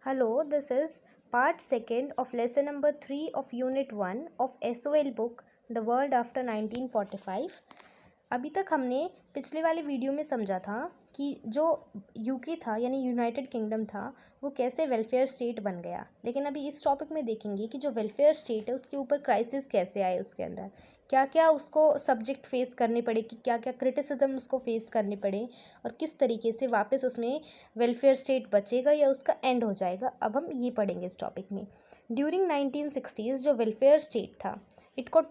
Hello, this is part second of lesson number 3 of unit 1 of SOL book The World After 1945। अभी तक हमने पिछले वाले video में समझा था कि जो यूके था यानी यूनाइटेड किंगडम था वो कैसे वेलफेयर स्टेट बन गया। लेकिन अभी इस टॉपिक में देखेंगे कि जो वेलफेयर स्टेट है उसके ऊपर क्राइसिस कैसे आए, उसके अंदर क्या क्या उसको सब्जेक्ट फेस करने पड़े, कि क्या क्या क्रिटिसिज्म उसको फेस करने पड़े और किस तरीके से वापस उसमें वेलफेयर स्टेट बचेगा या उसका एंड हो जाएगा। अब हम ये पढ़ेंगे इस टॉपिक में। ड्यूरिंग 1960s जो वेलफेयर स्टेट था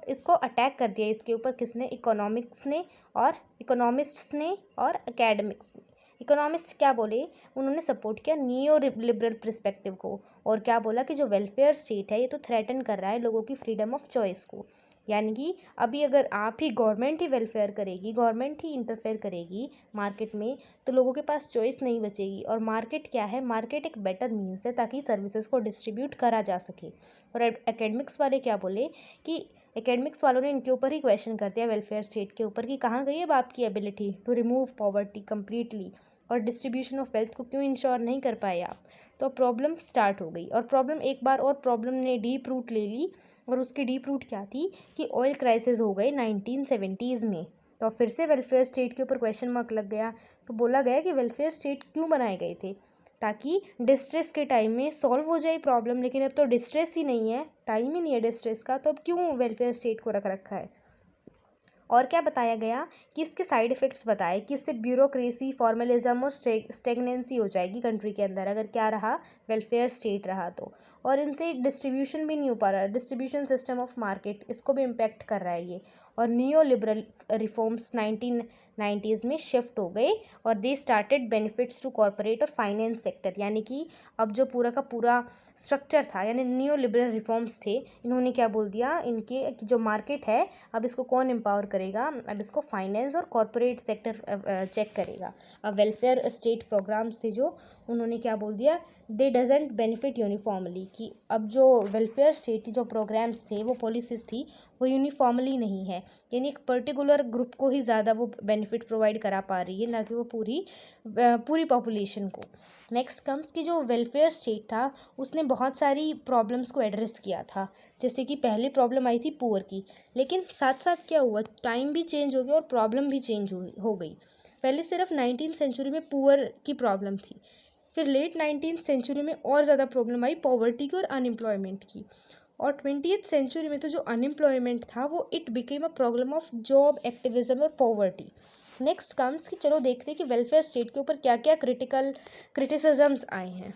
इसको अटैक कर दिया इसके ऊपर किसने, इकोनॉमिक्स ने और इकोनॉमिस्ट्स ने और एकेडमिक्स ने। इकोनॉमिस्ट क्या बोले, उन्होंने सपोर्ट किया नियो लिबरल पर्सपेक्टिव को और क्या बोला कि जो वेलफेयर स्टेट है ये तो थ्रेटन कर रहा है लोगों की फ्रीडम ऑफ चॉइस को। यानी कि अभी अगर आप ही गवर्नमेंट ही वेलफेयर करेगी, गवर्नमेंट ही इंटरफेयर करेगी मार्केट में, तो लोगों के पास चॉइस नहीं बचेगी। और मार्केट क्या है, मार्केट एक बेटर मीन्स है ताकि सर्विसेज को डिस्ट्रीब्यूट करा जा सके। और एकेडमिक्स वाले क्या बोले कि एकेडमिक्स वालों ने इनके ऊपर ही क्वेश्चन कर दिया वेलफेयर स्टेट के ऊपर कि कहाँ गई है अब आपकी ability to remove poverty completely, और डिस्ट्रीब्यूशन ऑफ वेल्थ को क्यों इंश्योर नहीं कर पाए आप। तो प्रॉब्लम स्टार्ट हो गई और प्रॉब्लम एक बार और प्रॉब्लम ने डीप रूट ले ली। और उसकी डीप रूट क्या थी कि ऑयल क्राइसिस हो गए 1970s में। तो फिर से वेलफेयर स्टेट के ऊपर क्वेश्चन मार्क लग गया। तो बोला गया कि वेलफेयर स्टेट क्यों बनाए गए थे, ताकि डिस्ट्रेस के टाइम में सॉल्व हो जाए प्रॉब्लम। लेकिन अब तो डिस्ट्रेस ही नहीं है, टाइम ही नहीं है डिस्ट्रेस का, तो अब क्यों वेलफेयर स्टेट को रख रखा है। और क्या बताया गया कि इसके साइड इफ़ेक्ट्स बताए कि इससे ब्यूरोक्रेसी, फॉर्मलिज्म और स्टेगनेंसी हो जाएगी कंट्री के अंदर अगर क्या रहा, वेलफेयर स्टेट रहा तो। और इनसे डिस्ट्रीब्यूशन भी नहीं हो पा रहा, डिस्ट्रीब्यूशन सिस्टम ऑफ मार्केट इसको भी इम्पेक्ट कर रहा है ये। और नियो लिबरल रिफॉर्म्स 1990s में शिफ्ट हो गए और they started benefits to corporate और फाइनेंस सेक्टर। यानी कि अब जो पूरा का पूरा स्ट्रक्चर था यानी नियो लिबरल रिफॉर्म्स थे, इन्होंने क्या बोल दिया, इनके जो मार्केट है अब इसको कौन एम्पावर करेगा, अब इसको फाइनेंस और कॉरपोरेट सेक्टर चेक करेगा। अब वेलफेयर स्टेट प्रोग्राम से जो उन्होंने क्या बोल दिया, दे डजेंट बेनिफिट यूनिफॉर्मली, कि अब जो वेलफेयर स्टेट जो प्रोग्राम्स थे वो पॉलिसीज़ थी वो यूनिफॉर्मली नहीं है, यानी एक पर्टिकुलर ग्रुप को ही ज़्यादा वो बेनिफिट प्रोवाइड करा पा रही है, ना कि वो पूरी पॉपुलेशन को। नेक्स्ट कम्स कि जो वेलफेयर स्टेट था उसने बहुत सारी प्रॉब्लम्स को एड्रेस किया था। जैसे कि पहली प्रॉब्लम आई थी पुअर की, लेकिन साथ साथ क्या हुआ, टाइम भी चेंज हो गया और प्रॉब्लम भी चेंज हो गई। पहले सिर्फ 19th सेंचुरी में पुअर की प्रॉब्लम थी, फिर लेट 19th सेंचुरी में और ज़्यादा प्रॉब्लम आई पॉवर्टी की और अनएम्प्लॉयमेंट की। और 20th सेंचुरी में तो जो अनएम्प्लॉयमेंट था वो it became a problem of job activism और पॉवर्टी। नेक्स्ट कम्स कि चलो देखते हैं कि वेलफेयर स्टेट के ऊपर क्या क्या क्रिटिसिजम्स आए हैं।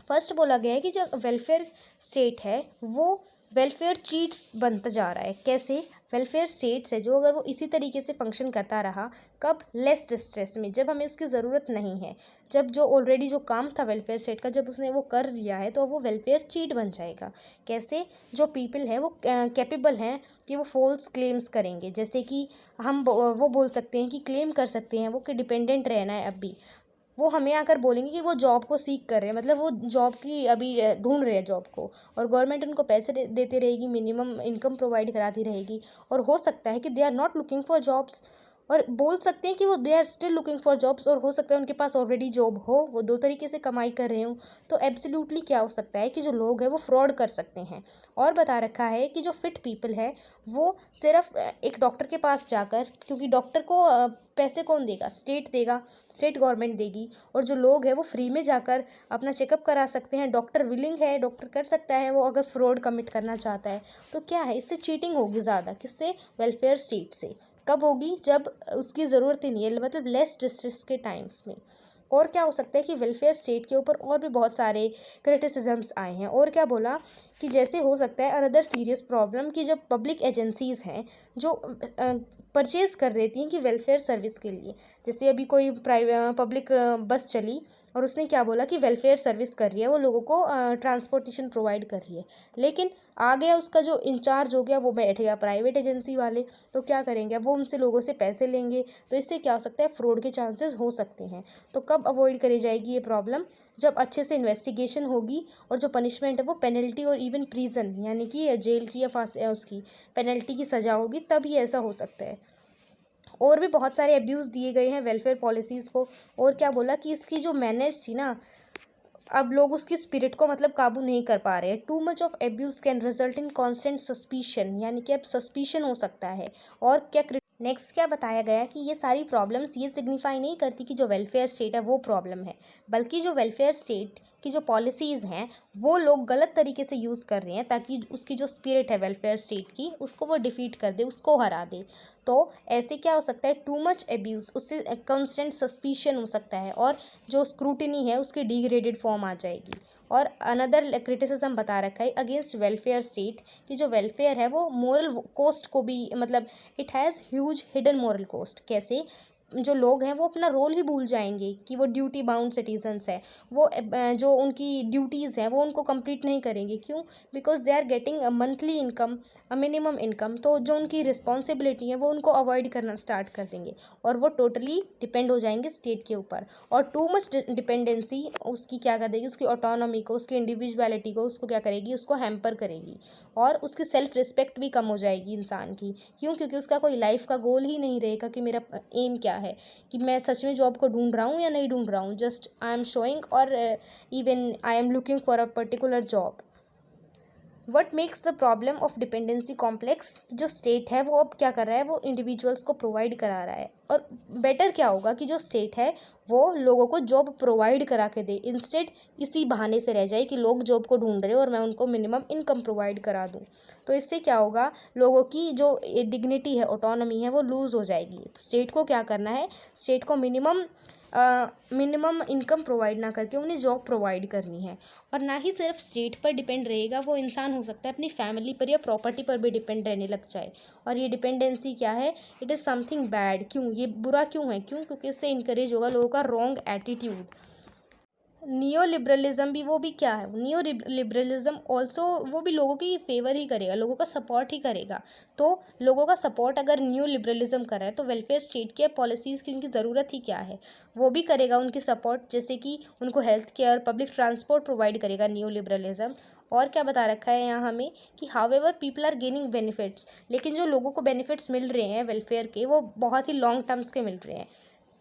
फर्स्ट बोला गया है कि जो वेलफेयर स्टेट है वो वेलफेयर चीट्स बनता जा रहा है। कैसे, वेलफेयर स्टेट्स है जो अगर वो इसी तरीके से फंक्शन करता रहा, कब, लेस डिस्ट्रेस में, जब हमें उसकी ज़रूरत नहीं है, जब जो ऑलरेडी जो काम था वेलफेयर स्टेट का जब उसने वो कर लिया है तो वो वेलफेयर चीट बन जाएगा। कैसे, जो पीपल है वो कैपेबल हैं कि वो फॉल्स क्लेम्स करेंगे। जैसे कि हम वो बोल सकते हैं कि क्लेम कर सकते हैं वो कि डिपेंडेंट रहना है। अब भी वो हमें आकर बोलेंगे कि वो जॉब को सीख कर रहे हैं, मतलब वो जॉब की अभी ढूंढ रहे हैं जॉब को, और गवर्नमेंट उनको पैसे देते रहेगी, मिनिमम इनकम प्रोवाइड कराती रहेगी। और हो सकता है कि they are not looking for jobs, और बोल सकते हैं कि वो they are still looking for jobs, और हो सकता है उनके पास ऑलरेडी जॉब हो, वो दो तरीके से कमाई कर रहे हो। तो एब्सोल्युटली क्या हो सकता है कि जो लोग हैं वो फ्रॉड कर सकते हैं। और बता रखा है कि जो फिट पीपल है वो सिर्फ एक डॉक्टर के पास जाकर, क्योंकि डॉक्टर को पैसे कौन देगा, स्टेट देगा, स्टेट गवर्नमेंट देगी। और जो लोग हैं वो फ्री में जाकर अपना चेकअप करा सकते हैं, डॉक्टर विलिंग है, डॉक्टर कर सकता है वो अगर फ्रॉड कमिट करना चाहता है। तो क्या है, इससे चीटिंग होगी ज़्यादा, किससे, वेलफेयर स्टेट से। कब होगी, जब उसकी ज़रूरत ही नहीं है, मतलब लेस डिस्ट्रेस के टाइम्स में। और क्या हो सकता है कि वेलफेयर स्टेट के ऊपर और भी बहुत सारे क्रिटिसिजम्स आए हैं। और क्या बोला कि जैसे हो सकता है अनदर सीरियस प्रॉब्लम कि जब पब्लिक एजेंसीज़ हैं जो परचेज़ कर देती हैं कि वेलफेयर सर्विस के लिए, जैसे अभी कोई पब्लिक बस चली और उसने क्या बोला कि वेलफेयर सर्विस कर रही है, वो लोगों को ट्रांसपोर्टेशन प्रोवाइड कर रही है, लेकिन आ गया उसका जो इंचार्ज हो गया वो बैठ गया प्राइवेट एजेंसी वाले। तो क्या करेंगे, अब वो उनसे लोगों से पैसे लेंगे, तो इससे क्या हो सकता है, फ्रॉड के चांसेस हो सकते हैं। तो कब अवॉइड करी जाएगी ये प्रॉब्लम, जब अच्छे से इन्वेस्टिगेशन होगी और जो पनिशमेंट है वो पेनल्टी और इवन प्रिजन यानी कि जेल की या फांसी उसकी पेनल्टी की सज़ा होगी, तभी ऐसा हो सकता है। और भी बहुत सारे अब्यूज़ दिए गए हैं वेलफेयर पॉलिसीज़ को। और क्या बोला कि इसकी जो मैनेज थी ना, अब लोग उसकी स्पिरिट को मतलब काबू नहीं कर पा रहे हैं। Too much of abuse can result in constant suspicion, यानी कि अब सस्पिशन हो सकता है। और क्या नेक्स्ट क्या बताया गया कि ये सारी प्रॉब्लम्स ये सिग्निफाई नहीं करती कि जो वेलफेयर स्टेट है वो प्रॉब्लम है, बल्कि जो वेलफेयर स्टेट की जो पॉलिसीज़ हैं वो लोग गलत तरीके से यूज़ कर रहे हैं, ताकि उसकी जो स्पिरिट है वेलफेयर स्टेट की उसको वो डिफीट कर दे, उसको हरा दे। तो ऐसे क्या हो सकता है, टू मच एब्यूज़, उससे कॉन्स्टेंट सस्पिशन हो सकता है, और जो स्क्रूटिनी है उसकी डिग्रेडेड फॉर्म आ जाएगी। और अनदर क्रिटिसिज्म बता रखा है अगेंस्ट वेलफेयर स्टेट कि जो वेलफेयर है वो मोरल कोस्ट को भी मतलब it has huge hidden moral cost. कैसे? जो लोग हैं वो अपना रोल ही भूल जाएंगे कि वो ड्यूटी बाउंड सिटीजन्स है, वो जो उनकी ड्यूटीज़ हैं वो उनको कंप्लीट नहीं करेंगे। क्यों? Because they are getting a monthly income, a minimum income. तो जो उनकी रिस्पॉन्सिबिलिटी है वो उनको अवॉइड करना स्टार्ट कर देंगे, और वो टोटली डिपेंड हो जाएंगे स्टेट के ऊपर। और टू मच डिपेंडेंसी उसकी क्या कर देगी, उसकी ऑटोनॉमी को, उसकी इंडिविजुअलिटी को, उसको क्या करेगी, उसको हैम्पर करेगी। और उसकी सेल्फ रिस्पेक्ट भी कम हो जाएगी इंसान की। क्यों? क्योंकि उसका कोई लाइफ का गोल ही नहीं रहेगा कि मेरा एम क्या है, कि मैं सच में जॉब को ढूंढ रहा हूँ या नहीं ढूंढ रहा हूँ, जस्ट आई एम शोइंग, और even I am looking for a particular job. What makes the problem of dependency complex, जो स्टेट है वो अब क्या कर रहा है, वो इंडिविजुअल्स को प्रोवाइड करा रहा है। और बेटर क्या होगा कि जो स्टेट है वो लोगों को जॉब प्रोवाइड करा के दे, इंस्टेड इसी बहाने से रह जाए कि लोग जॉब को ढूंढ रहे हो और मैं उनको मिनिमम इनकम प्रोवाइड करा दूँ। तो इससे क्या होगा, लोगों की जो डिग्निटी है, ऑटोनॉमी है, वो लूज़ हो जाएगी। तो स्टेट को क्या करना है, स्टेट को मिनिमम इनकम प्रोवाइड ना करके उन्हें जॉब प्रोवाइड करनी है। और ना ही सिर्फ स्टेट पर डिपेंड रहेगा, वो इंसान हो सकता है अपनी फैमिली पर या प्रॉपर्टी पर भी डिपेंड रहने लग जाए। और ये डिपेंडेंसी क्या है, इट इज़ समथिंग बैड। क्यों? ये बुरा क्यों है? क्यों? क्योंकि इससे इनकरेज होगा लोगों का रॉन्ग एटीट्यूड। नियो लिबरलिज्म भी, वो भी क्या है, नियो लिबरलिज्म ऑल्सो वो भी लोगों की फेवर ही करेगा, लोगों का सपोर्ट ही करेगा। तो लोगों का सपोर्ट अगर न्यू लिबरलिज्म कर रहा है तो वेलफेयर स्टेट के पॉलिसीज़ की उनकी ज़रूरत ही क्या है, वो भी करेगा उनकी सपोर्ट। जैसे कि उनको health care, public transport provide करेगा न्यू लिबरलिज्म। और क्या बता रखा है यहाँ हमें कि however people are gaining benefits, लेकिन जो लोगों को बेनिफिट्स मिल रहे हैं वेलफेयर के वो बहुत ही लॉन्ग टर्म्स के मिल रहे हैं।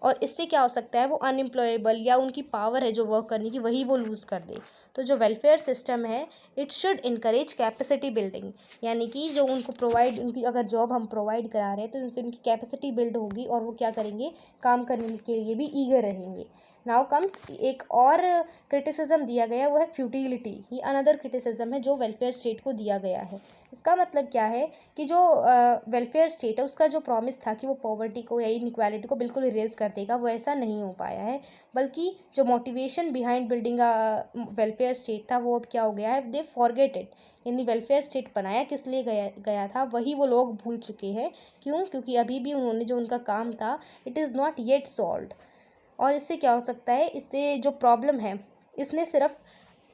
और इससे क्या हो सकता है, वो अनएम्प्लॉयबल या उनकी पावर है जो वर्क करने की वही वो लूज़ कर दे। तो जो वेलफेयर सिस्टम है it should encourage capacity building, यानी कि जो उनको प्रोवाइड, उनकी अगर जॉब हम प्रोवाइड करा रहे हैं तो उनसे उनकी कैपेसिटी बिल्ड होगी और वो क्या करेंगे, काम करने के लिए भी ईगर रहेंगे। नाउ कम्स एक और क्रिटिसिज्म दिया गया, वो है फ्यूटिलिटी। ये अनदर क्रिटिसिज्म है जो वेलफेयर स्टेट को दिया गया है। इसका मतलब क्या है कि जो वेलफेयर स्टेट है उसका जो प्रॉमिस था कि वो पॉवर्टी को या इनइक्वालिटी को बिल्कुल इरेज कर देगा, वो ऐसा नहीं हो पाया है। बल्कि जो motivation behind building welfare state था वो अब क्या हो गया है, दे फॉरगेट इट। यानी वेलफेयर स्टेट बनाया किस लिए गया था वही वो लोग भूल चुके हैं। क्यों? क्योंकि अभी भी उन्होंने जो उनका काम था it is not yet solved. और इससे क्या हो सकता है, इससे जो प्रॉब्लम है इसने सिर्फ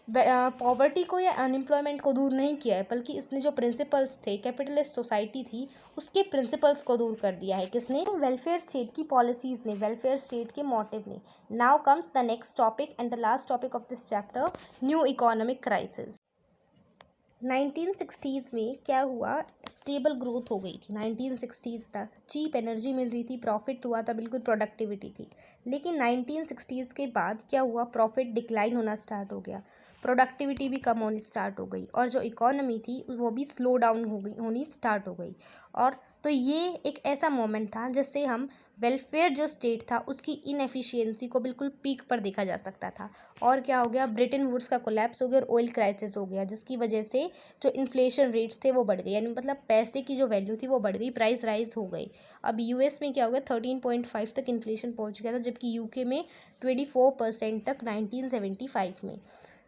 पॉवर्टी को या अनएम्प्लॉयमेंट को दूर नहीं किया है, बल्कि इसने जो प्रिंसिपल्स थे, कैपिटलिस्ट सोसाइटी थी उसके प्रिंसिपल्स को दूर कर दिया है। किसने? वेलफेयर स्टेट की पॉलिसीज़ ने, वेलफेयर स्टेट के मोटिव ने। Now comes the next topic and the last topic of this chapter, new economic crisis. 1960s में क्या हुआ, स्टेबल ग्रोथ हो गई थी। 1960s तक चीप एनर्जी मिल रही थी, प्रॉफिट हुआ था, बिल्कुल प्रोडक्टिविटी थी। लेकिन 1960s के बाद क्या हुआ, प्रॉफिट डिक्लाइन होना स्टार्ट हो गया, प्रोडक्टिविटी भी कम होनी स्टार्ट हो गई, और जो इकोनॉमी थी वो भी स्लो डाउन होनी स्टार्ट हो गई। और तो ये एक ऐसा मोमेंट था जिससे हम वेलफेयर जो स्टेट था उसकी इनएफिशिएंसी को बिल्कुल पीक पर देखा जा सकता था। और क्या हो गया, ब्रिटेन वुड्स का कोलैप्स हो गया और ऑयल क्राइसिस हो गया, जिसकी वजह से जो इन्फ्लेशन रेट्स थे वो बढ़ गए, यानी मतलब पैसे की जो वैल्यू थी वो बढ़ गई, प्राइस राइज हो गई। अब यूएस में क्या हो गया, 13.5 तक इन्फ्लेशन पहुंच गया था, जबकि यूके में 24% तक 1975 में।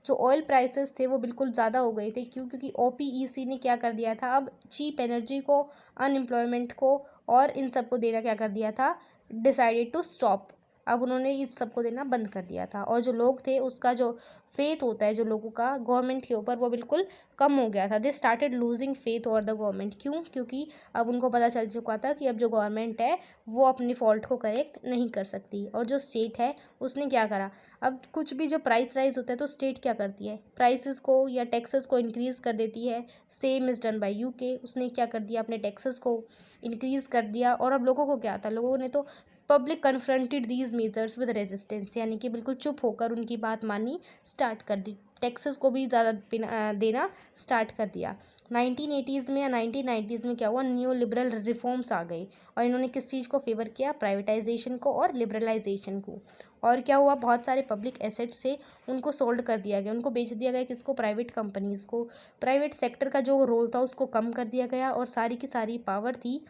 जो ऑयल प्राइसेस थे वो बिल्कुल ज़्यादा हो गए थे। क्यों? क्योंकि ओपीईसी ने क्या कर दिया था, अब चीप एनर्जी को, अनएम्प्लॉयमेंट को और इन सब को देना क्या कर दिया था, डिसाइडेड टू स्टॉप। अब उन्होंने इस सब को देना बंद कर दिया था, और जो लोग थे उसका जो फेथ होता है जो लोगों का गवर्नमेंट के ऊपर वो बिल्कुल कम हो गया था। They started losing faith over the government. क्यों? क्योंकि अब उनको पता चल चुका था कि अब जो गवर्नमेंट है वो अपनी फॉल्ट को करेक्ट नहीं कर सकती। और जो स्टेट है उसने क्या करा, अब कुछ भी जो प्राइस राइज होता है तो स्टेट क्या करती है, प्राइसेस को या टैक्सेस को इंक्रीज़ कर देती है। Same is done by UK, उसने क्या कर दिया, अपने टैक्सेस को इंक्रीज़ कर दिया। और अब लोगों को क्या आता है, लोगों ने तो public confronted these measures with resistance, यानी कि बिल्कुल चुप होकर उनकी बात माननी स्टार्ट कर दी, टैक्सेस को भी ज़्यादा देना स्टार्ट कर दिया। 1980s में या 1990s में क्या हुआ, न्यू लिबरल रिफॉर्म्स आ गई और इन्होंने किस चीज़ को फेवर किया, प्राइवेटाइजेशन को और लिबरलाइजेशन को। और क्या हुआ, बहुत सारे पब्लिक एसेट्स से उनको सोल्ड कर दिया गया, उनको बेच दिया गया, किसको, प्राइवेट कंपनीज़ को। प्राइवेट सेक्टर का जो रोल था उसको कम कर दिया गया और सारी की सारी पावर थी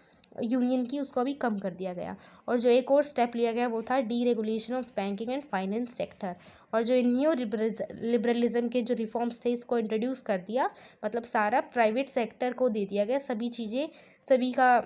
यूनियन की, उसको भी कम कर दिया गया। और जो एक और स्टेप लिया गया वो था deregulation of banking and finance sector. और जो न्यू लिबरलिज्म के जो रिफॉर्म्स थे इसको इंट्रोड्यूस कर दिया, मतलब सारा प्राइवेट सेक्टर को दे दिया गया सभी चीज़ें, सभी का,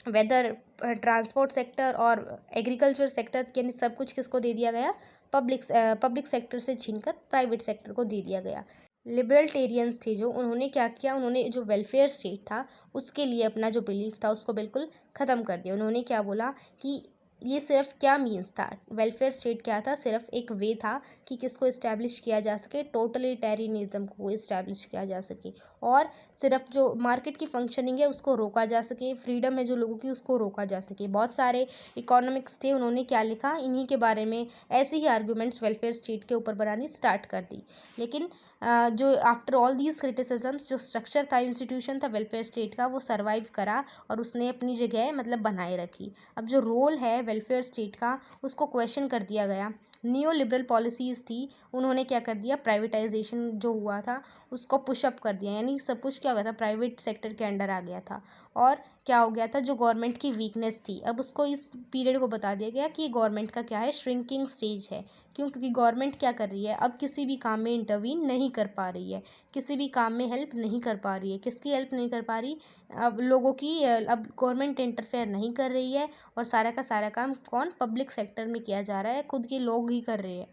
वेदर ट्रांसपोर्ट सेक्टर और एग्रीकल्चर सेक्टर, यानी सब कुछ किसको दे दिया गया, पब्लिक सेक्टर से छीनकर प्राइवेट सेक्टर को दे दिया गया। लिबरल्टेरियंस थे जो, उन्होंने क्या किया, उन्होंने जो वेलफेयर स्टेट था उसके लिए अपना जो बिलीफ था उसको बिल्कुल ख़त्म कर दिया। उन्होंने क्या बोला कि ये सिर्फ क्या मीन्स था, वेलफेयर स्टेट क्या था, सिर्फ एक वे था कि किसको इस्टेब्लिश किया जा सके, टोटलिटेरियनिज्म को इस्टेब्लिश किया जा सके, और सिर्फ जो मार्केट की फंक्शनिंग है उसको रोका जा सके, फ्रीडम है जो लोगों की उसको रोका जा सके। बहुत सारे इकोनॉमिक्स थे, उन्होंने क्या लिखा, इन्हीं के बारे में ऐसे ही आर्गूमेंट्स वेलफेयर स्टेट के ऊपर बनानी स्टार्ट कर दी। लेकिन जो आफ्टर ऑल दीज क्रिटिसिजम्स, जो स्ट्रक्चर था, इंस्टीट्यूशन था वेलफेयर स्टेट का, वो सर्वाइव करा और उसने अपनी जगह मतलब बनाए रखी। अब जो रोल है वेलफेयर स्टेट का उसको क्वेश्चन कर दिया गया। न्यू लिबरल पॉलिसीज़ थी, उन्होंने क्या कर दिया, प्राइवेटाइजेशन जो हुआ था उसको पुशअप कर दिया, यानी सब कुछ क्या हो गया था, प्राइवेट सेक्टर के अंडर आ गया था। और क्या हो गया था, जो गवर्नमेंट की वीकनेस थी, अब उसको इस पीरियड को बता दिया गया कि गवर्नमेंट का क्या है, श्रिंकिंग स्टेज है। क्यों, क्योंकि गवर्नमेंट क्या कर रही है, अब किसी भी काम में इंटरवीन नहीं कर पा रही है, किसी भी काम में हेल्प नहीं कर पा रही है। किसकी हेल्प नहीं कर पा रही, अब लोगों की, अब गवर्नमेंट इंटरफेयर नहीं कर रही है और सारा का सारा काम कौन, पब्लिक सेक्टर में किया जा रहा है, खुद के लोग ही कर रहे हैं।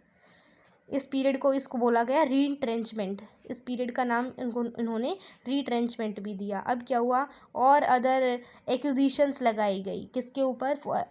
इस पीरियड को इसको बोला गया रीट्रेंचमेंट, इस पीरियड का नाम इन्होंने रीट्रेंचमेंट भी दिया। अब क्या हुआ, और अदर एक्विजिशंस लगाई गई, किसके ऊपर,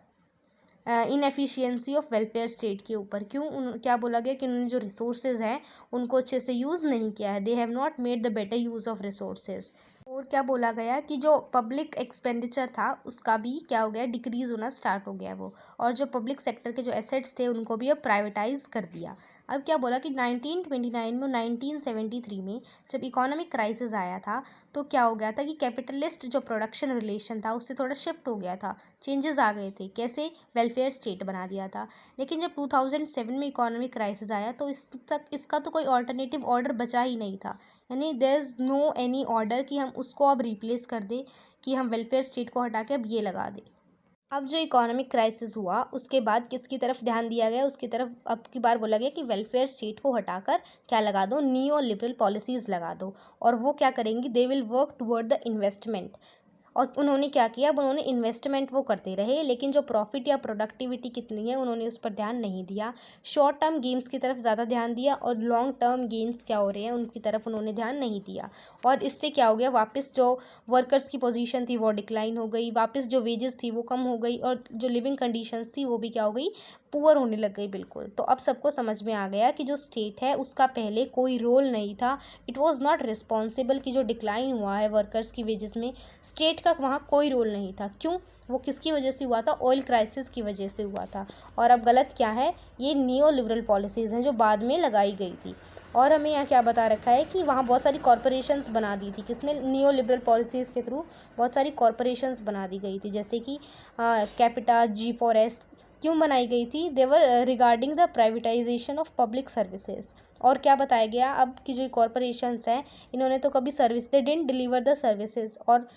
इनएफिशिएंसी ऑफ वेलफेयर स्टेट के ऊपर। क्यों, क्या बोला गया कि उन्होंने जो रिसोर्सेज हैं उनको अच्छे से यूज़ नहीं किया है, they have not made the better use of resources. और क्या बोला गया कि जो पब्लिक एक्सपेंडिचर था उसका भी क्या हो गया, डिक्रीज़ होना स्टार्ट हो गया वो, और जो पब्लिक सेक्टर के जो एसेट्स थे उनको भी अब प्राइवेटाइज कर दिया। अब क्या बोला कि 1929 में, 1973 में जब इकोनॉमिक क्राइसिस आया था तो क्या हो गया था कि कैपिटलिस्ट जो प्रोडक्शन रिलेशन था उससे थोड़ा शिफ्ट हो गया था, चेंजेस आ गए थे, कैसे, वेलफेयर स्टेट बना दिया था। लेकिन जब 2007 में इकोनॉमिक क्राइसिस आया तो इसका तो कोई ऑल्टरनेटिव ऑर्डर बचा ही नहीं था, यानी there is no any order कि हम उसको अब रिप्लेस कर दें, कि हम वेलफेयर स्टेट को हटा के अब ये लगा दें। अब जो इकोनॉमिक क्राइसिस हुआ उसके बाद किसकी तरफ ध्यान दिया गया, उसकी तरफ अब की बार बोला गया कि वेलफेयर स्टेट को हटाकर क्या लगा दो, नियो लिबरल पॉलिसीज़ लगा दो, और वो क्या करेंगी, they will work toward the investment. और उन्होंने क्या किया, अब उन्होंने इन्वेस्टमेंट वो करते रहे, लेकिन जो प्रॉफिट या प्रोडक्टिविटी कितनी है उन्होंने उस पर ध्यान नहीं दिया। शॉर्ट टर्म गेम्स की तरफ ज़्यादा ध्यान दिया और लॉन्ग टर्म गेम्स क्या हो रहे हैं उनकी तरफ उन्होंने ध्यान नहीं दिया। और इससे क्या हो गया, वापस जो वर्कर्स की पोजीशन थी वो डिक्लाइन हो गई, वापस जो वेजेस थी वो कम हो गई, और जो लिविंग कंडीशंस थी वो भी क्या हो गई, पुअर होने लग गई बिल्कुल। तो अब सबको समझ में आ गया कि जो स्टेट है उसका पहले कोई रोल नहीं था, इट वाज नॉट रिस्पॉन्सिबल कि जो डिक्लाइन हुआ है वर्कर्स की वेजेस में, स्टेट का वहाँ कोई रोल नहीं था। क्यों, वो किसकी वजह से हुआ था, ऑयल क्राइसिस की वजह से हुआ था। और अब गलत क्या है, ये नियो लिबरल पॉलिसीज़ हैं जो बाद में लगाई गई थी। और हमें यहाँ क्या बता रखा है कि वहाँ बहुत सारी कॉरपोरेशंस बना दी थी, किसने, नियो लिबरल पॉलिसीज़ के थ्रू बहुत सारी कॉरपोरेशंस बना दी गई थी, जैसे कि कैपिटा, जी फॉरेस्ट। क्यों बनाई गई थी, they were regarding the privatization of public services. और क्या बताया गया, अब की जो कॉरपोरेशंस हैं इन्होंने तो कभी service, they didn't deliver the services. और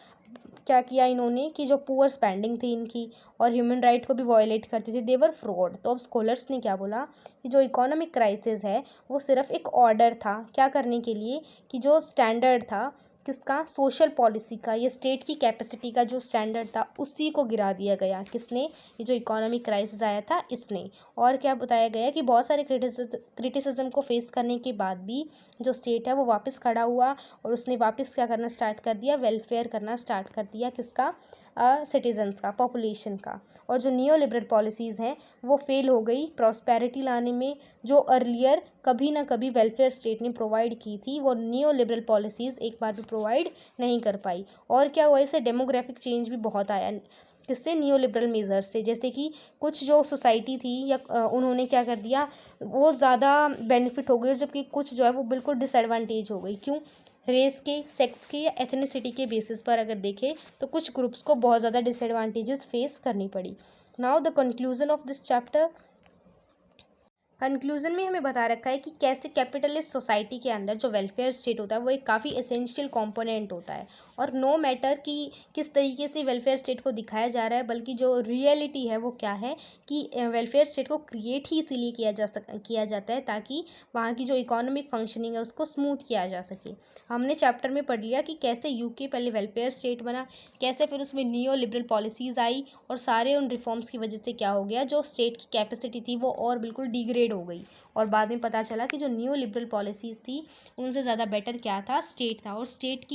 क्या किया इन्होंने कि जो पुअर स्पेंडिंग थी इनकी और ह्यूमन राइट को भी वायलेट करती थी, देवर फ्रॉड। तो अब स्कॉलर्स ने क्या बोला कि जो इकोनॉमिक क्राइसिस है वो सिर्फ एक ऑर्डर था, क्या करने के लिए, कि जो स्टैंडर्ड था किसका, सोशल पॉलिसी का, ये स्टेट की कैपेसिटी का जो स्टैंडर्ड था उसी को गिरा दिया गया। किसने, ये जो इकोनॉमिक क्राइसिस आया था इसने। और क्या बताया गया कि बहुत सारे क्रिटिसिज्म को फेस करने के बाद भी जो स्टेट है वो वापस खड़ा हुआ और उसने वापस क्या करना स्टार्ट कर दिया, वेलफेयर करना स्टार्ट कर दिया, किसका, सिटीजन्स का, पॉपुलेशन का। और जो नियो लिबरल पॉलिसीज़ हैं वो फेल हो गई प्रॉस्पेरिटी लाने में, जो अर्लियर कभी ना कभी वेलफेयर स्टेट ने प्रोवाइड की थी वो नियो लिबरल पॉलिसीज़ एक बार भी प्रोवाइड नहीं कर पाई। और क्या हुआ, इससे डेमोग्राफिक चेंज भी बहुत आया। किससे, नियो लिबरल मेजर्स से। जैसे कि कुछ जो सोसाइटी थी या उन्होंने क्या कर दिया, वो ज़्यादा बेनिफिट हो गई, और जबकि कुछ जो है वो बिल्कुल डिसएडवांटेज हो गई। क्यों, रेस के, सेक्स के या एथनिसिटी के बेसिस पर अगर देखें तो कुछ ग्रुप्स को बहुत ज़्यादा डिसएडवांटेजेस फेस करनी पड़ी। Now the conclusion of this chapter. Conclusion में हमें बता रखा है कि कैसे कैपिटलिस्ट सोसाइटी के अंदर जो वेलफेयर स्टेट होता है वो एक काफ़ी एसेंशियल कंपोनेंट होता है, और नो मैटर कि किस तरीके से वेलफेयर स्टेट को दिखाया जा रहा है, बल्कि जो रियलिटी है वो क्या है कि वेलफेयर स्टेट को क्रिएट ही इसीलिए किया जाता है ताकि वहाँ की जो इकोनॉमिक फंक्शनिंग है उसको स्मूथ किया जा सके। हमने चैप्टर में पढ़ लिया कि कैसे यूके पहले वेलफेयर स्टेट बना, कैसे फिर उसमें नियो लिबरल पॉलिसीज़ आई, और सारे उन रिफॉर्म्स की वजह से क्या हो गया, जो स्टेट की कैपेसिटी थी वो और बिल्कुल डिग्रेड हो गई, और बाद में पता चला कि जो न्यू लिबरल पॉलिसीज़ थी उनसे ज़्यादा बेटर क्या था, स्टेट था, और स्टेट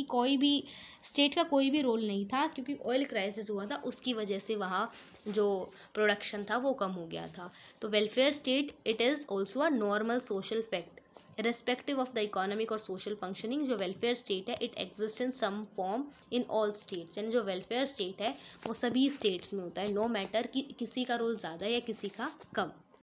का कोई भी रोल नहीं था, क्योंकि ऑयल क्राइसिस हुआ था, उसकी वजह से वहाँ जो प्रोडक्शन था वो कम हो गया था। तो welfare state it is also a normal social fact respective of the economic और सोशल फंक्शनिंग। जो वेलफेयर स्टेट है it exist in some form in all states, यानी जो वेलफेयर स्टेट है वो सभी स्टेट्स में होता है, नो मैटर कि किसी का रोल ज़्यादा या किसी का कम।